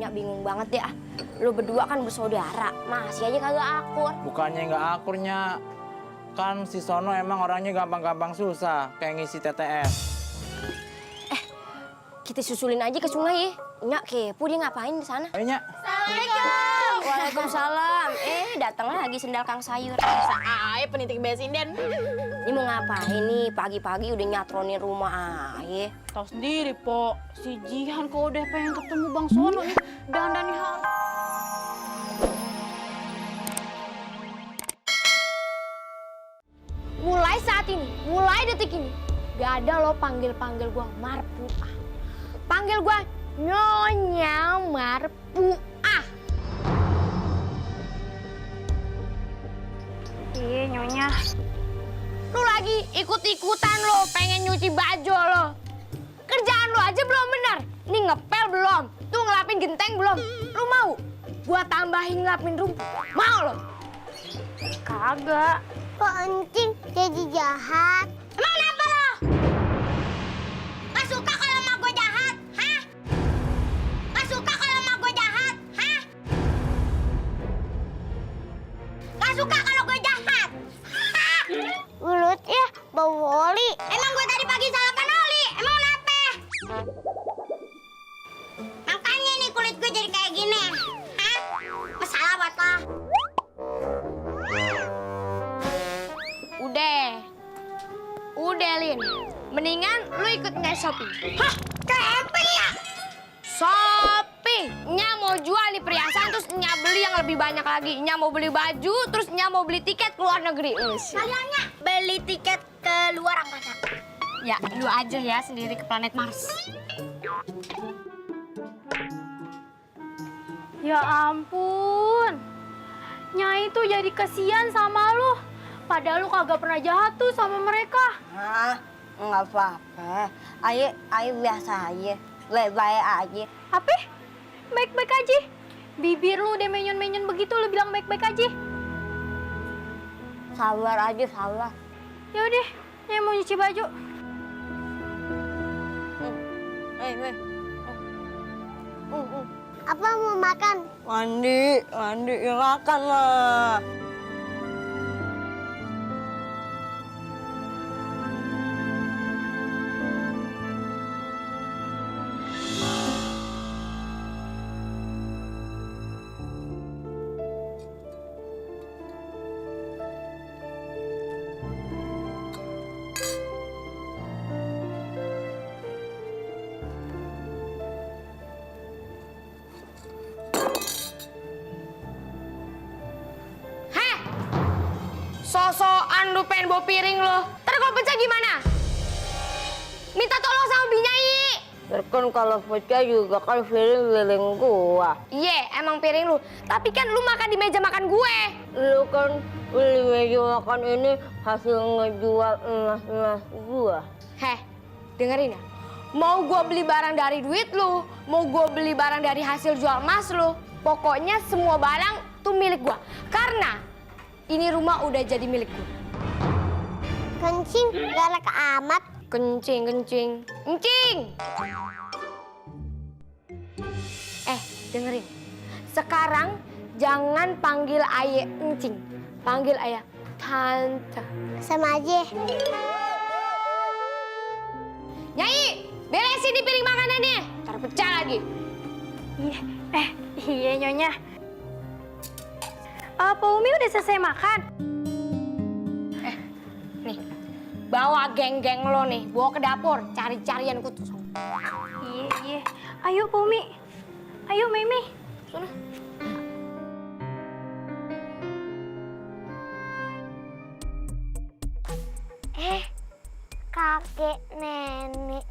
Nyak bingung banget ya. Lu berdua kan bersaudara, masih aja kagak akur. Bukannya nggak akurnya, kan si Sono emang orangnya gampang-gampang susah, kayak ngisi TTS. Kita susulin aja ke sungai ya. Nyak kepo dia ngapain di sana. Ayo, Nyak. Assalamualaikum. Waalaikumsalam. Datang lagi sendal Kang Sayur. Ayo penitik besinden. Ini mau ngapain nih? Pagi-pagi udah nyatronin rumah aja. Tahu sendiri, Po. Si Jihan kok udah pengen ketemu Bang Sono nih. Dandani hal. Mulai saat ini, mulai detik ini, gak ada lo panggil-panggil gua Marpuah. Panggil gua Nyonya Marpuah. Iya, Nyonya. Lu lagi ikut-ikutan lo, pengen nyuci baju lo. Kerjaan lo aja belum benar. Ini ngepel belum, tuh ngelapin genteng belum. Lu mau gua tambahin ngelapin rumput? Mau lo? Kagak. Kok Encing jadi jahat? Emang kenapa lo? Gak suka kalau emak gue jahat? Hah? Gak suka kalau emak gue jahat? Hah? Gak suka kalau gue jahat? Hah? Mulut ya bau oli. Emang gue tadi pagi sarapan oli? Emang kenapa? Makanya nih kulit gue jadi kayak gini. Hah? Masalah buat lo. Udah, Lin. Mendingan lu ikut Nya shopping. Hah? Shopping ya? Shopping. Nya mau jual nih perhiasan, terus Nya beli yang lebih banyak lagi. Nya mau beli baju, terus Nya mau beli tiket ke luar negeri. Kaliannya beli tiket ke luar angkasa. Ya, lu aja ya sendiri ke planet Mars. Ya ampun, Nyai itu jadi kasihan sama lu. Padahal lu kagak pernah jahat tuh sama mereka. Hah? Nggak apa-apa. Ayo biasa aja. Baik-baik aja. Apa? Baik-baik aja? Bibir lu udah menyon-menyon begitu, lu bilang baik-baik aja? Sabar aja, sabar. Ya udah, Nyai mau nyuci baju. Apa mau makan? Mandi, ya makan lah. Sosokan lu pengen bawa piring lu. Ntar kalau pecah gimana? Minta tolong sama Binyai. Kan kalau pecah juga kan piring gua. Iya, emang piring lu. Tapi kan lu makan di meja makan gue. Lu kan beli meja makan ini hasil ngejual emas gua. Heh, dengerin ya. Mau gue beli barang dari duit lu, mau gue beli barang dari hasil jual emas lu, pokoknya semua barang tuh milik gua. Karena ini rumah udah jadi milik gue. Kencing galak amat. Kencing. Dengerin. Sekarang jangan panggil ayah encing. Panggil ayah tante. Sama aja. Nyai, beresin di piring makanannya. Ntar pecah lagi. Iya, Nyonya. Pak Umi udah selesai makan? Nih, bawa geng-geng lo nih, bawa ke dapur, cari-carian kutu. Iya. Ayo, Pak Umi. Ayo, Mimi. Sana. Kakek nenek.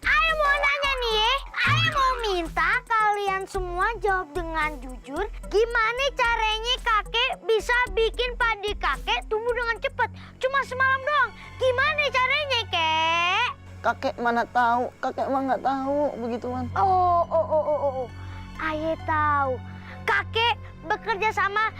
Ayo mau nanya nih ya. Ayo mau minta kalian semua jawab dengan jujur. Gimana caranya kakek bisa bikin padi kakek tumbuh dengan cepat? Cuma semalam doang. Gimana caranya, Kek? Kakek mana tahu, kakek mah nggak tahu begituan. Oh. Ayo tahu. Kakek bekerja sama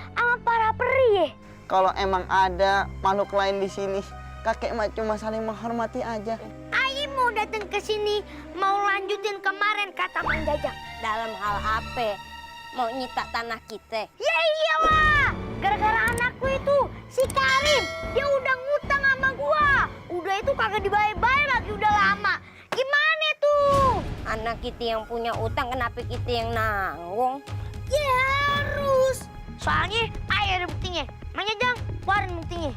para peri ya? Kalau emang ada makhluk lain di sini, kakek mah cuma saling menghormati aja. Ayo mau datang ke sini mau lanjutin kemarin kata Mang Jajang. Dalam hal apa? Mau nyita tanah kita? Ya iyalah, gara-gara anakku itu si Karim, dia udah ngutang sama gua. Udah itu kagak dibayar-bayar lagi udah lama. Gimana tuh? Anak kita yang punya utang, kenapa kita yang nanggung? Ya harus. Soalnya ayo ada buktinya. Mang Jajang, keluarin buktinya.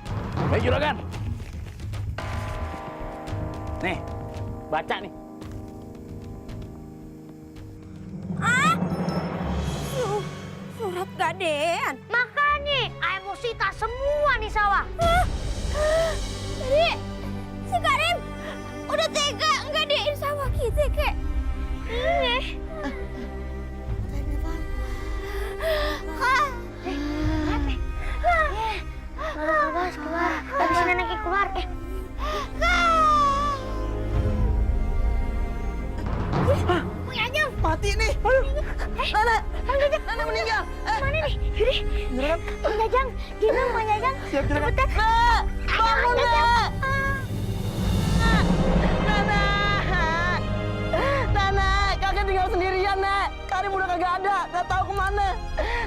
Baik juragan. Nih, baca nih. Surat gadean. Makanya, ayo mau sita semua nih sawah. Jadi, si Karim udah tega ngegadein sawah kita, kek. Keluar. Habis neneknya keluar. Mati nih. Nenek. Nenek meninggal. Mana nih? Yaudah. Mang Jajang, gimana Mang Jajang? Siap juragan. Cepetan. Nek, bangun Nek. Nenek, kakek tinggal sendirian Nek. Karim udah kagak ada, nggak tahu kemana.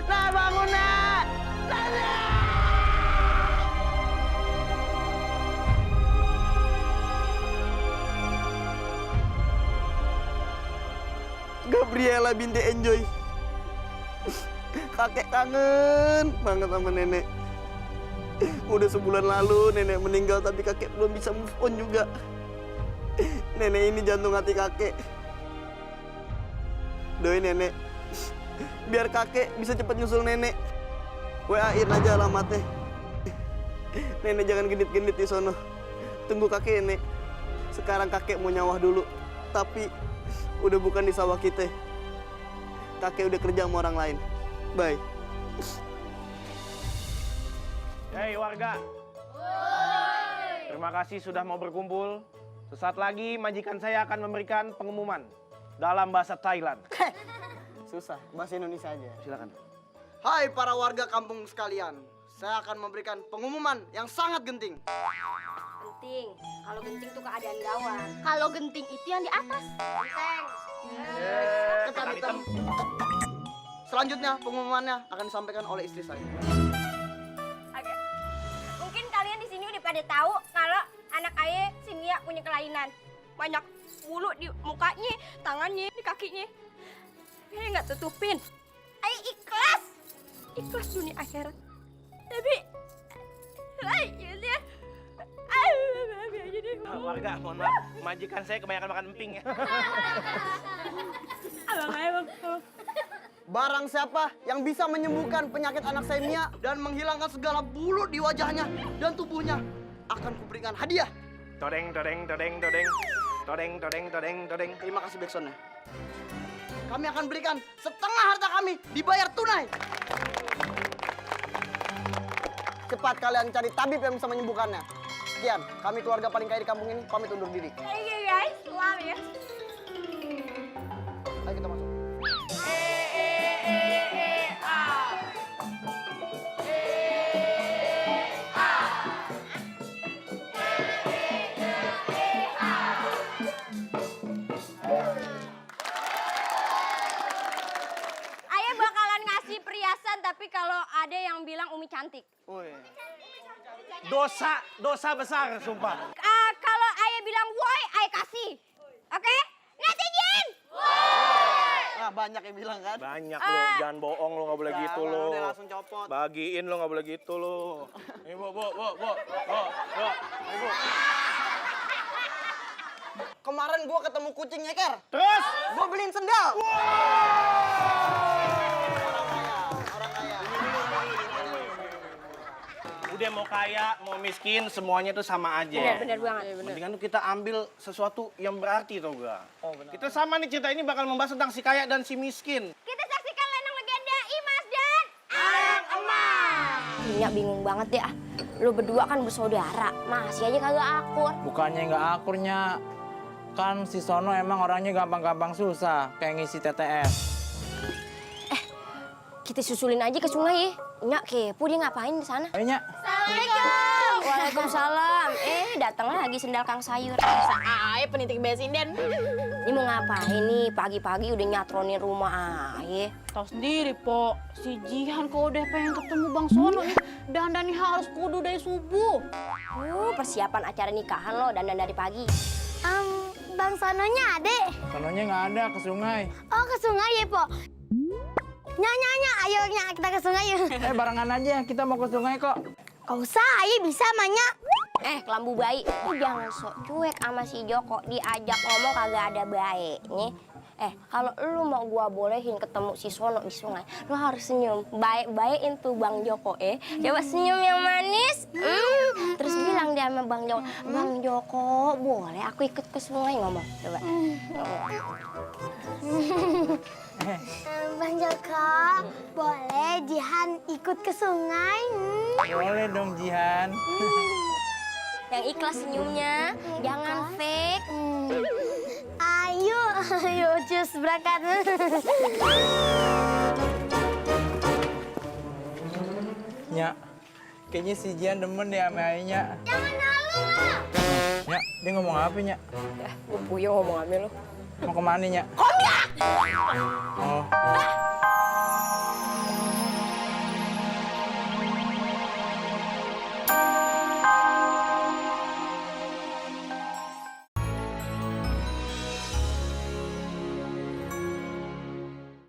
Nek, bangun Nek. Nenek. Gabriela binti Enjoy. Kakek kangen banget sama nenek. Udah sebulan lalu nenek meninggal tapi kakek belum bisa move on juga. Nenek ini jantung hati kakek. Doain nenek. Biar kakek bisa cepat nyusul nenek. WA-in aja alamatnya. Nenek jangan genit-genit di sono. Tunggu kakek nenek. Sekarang kakek mau nyawah dulu. Tapi udah bukan di sawah kita. Kakek udah kerja sama orang lain. Bye. Hei warga. Terima kasih sudah mau berkumpul. Sesaat lagi majikan saya akan memberikan pengumuman dalam bahasa Thailand. Susah, bahasa Indonesia aja. Silakan. Hai para warga kampung sekalian. Saya akan memberikan pengumuman yang sangat genting. Genting. Kalau genting tuh keadaan gawat. Kalau genting itu yang di atas. Ketan hitam. Selanjutnya pengumumannya akan disampaikan oleh istri saya. Oke. Mungkin kalian di sini udah pada tahu kalau anak ayah si Mia punya kelainan. Banyak bulu di mukanya, tangannya, di kakinya. Ayah nggak tutupin. Ayah ikhlas. Ikhlas dunia akhirat. Tapi, Warga, mohon maaf. Majikan saya kebanyakan makan emping ya. abang ayah bang. Barang siapa yang bisa menyembuhkan penyakit anak saya Mia dan menghilangkan segala bulu di wajahnya dan tubuhnya akan kuberikan hadiah. Todeng, todeng, todeng, todeng. Todeng, todeng, todeng, todeng. Terima kasih Backsoundnya. Kami akan berikan setengah harta kami dibayar tunai. Cepat kalian cari tabib yang bisa menyembuhkannya. Sekian, kami keluarga paling kaya di kampung ini pamit undur diri. Iya guys, selamat ya. Ayo kita masuk. Ayah bakalan ngasih perhiasan tapi kalau ada yang bilang Umi cantik. Dosa besar, sumpah. Kalau ayah bilang woi, ayah kasih. Oke? Netizen! Nah, banyak yang bilang kan. Banyak lo, jangan bohong lo, nggak boleh gitu lo. Udah langsung copot. Bagiin lo, nggak boleh gitu lo. Nih, bu. Kemarin gua ketemu kucing nyeker. Terus? Gua beliin sendal. Udah mau kaya, mau miskin, semuanya tuh sama aja. Bener banget. Mendingan tuh kita ambil sesuatu yang berarti tau gak? Oh, benar. Kita sama nih cerita ini bakal membahas tentang si kaya dan si miskin. Kita saksikan lenong legenda Imas dan Anak Emas. Minyak bingung banget ya. Lu berdua kan bersaudara, masih aja kagak akur. Bukannya nggak akurnya, kan si Sono emang orangnya gampang-gampang susah, kayak ngisi TTS. Kita susulin aja ke sungai ya. Nyak kepo dia ngapain di sana? Ayo, Nyak. Assalamualaikum. Waalaikumsalam. datang lagi sendal kang sayur. Ae penitik besinden. Ini mau ngapain nih? Pagi-pagi udah nyatronin rumah Ae. Tahu sendiri, Po. Si Jihan kok udah pengen ketemu Bang Sono nih. Dandannya harus kudu dari subuh. Persiapan acara nikahan lo dandan dari pagi. Bang Sononya adek. Sononya nggak ada, ke sungai. Oh, ke sungai ya, Po. Nyanyi, ayo kita ke sungai yuk. Barengan aja, kita mau ke sungai kok. Gak usah, ayo bisa Manya. Kelambu bayi, lu jangan sok cuek sama si Joko. Diajak ngomong kagak ada baiknya. Kalau lu mau gua bolehin ketemu si Sono di sungai, lu harus senyum. Baik-baikin tuh Bang Joko, Coba senyum yang manis. Terus bilang dia sama Bang Joko, Bang Joko, boleh aku ikut ke sungai ngomong. Coba. Bang Joko, boleh Jihan ikut ke sungai? Boleh dong, Jihan. Yang ikhlas senyumnya, jangan fake. Ayo, cus berangkat. Nyak, kayaknya si Jihan demen deh sama Ainya. Jangan halu lah. Nyak, dia ngomong apa, Nyak? Gue puyeng ngomong sama lu. Mau kemana, Nyak? Komyak! Oh.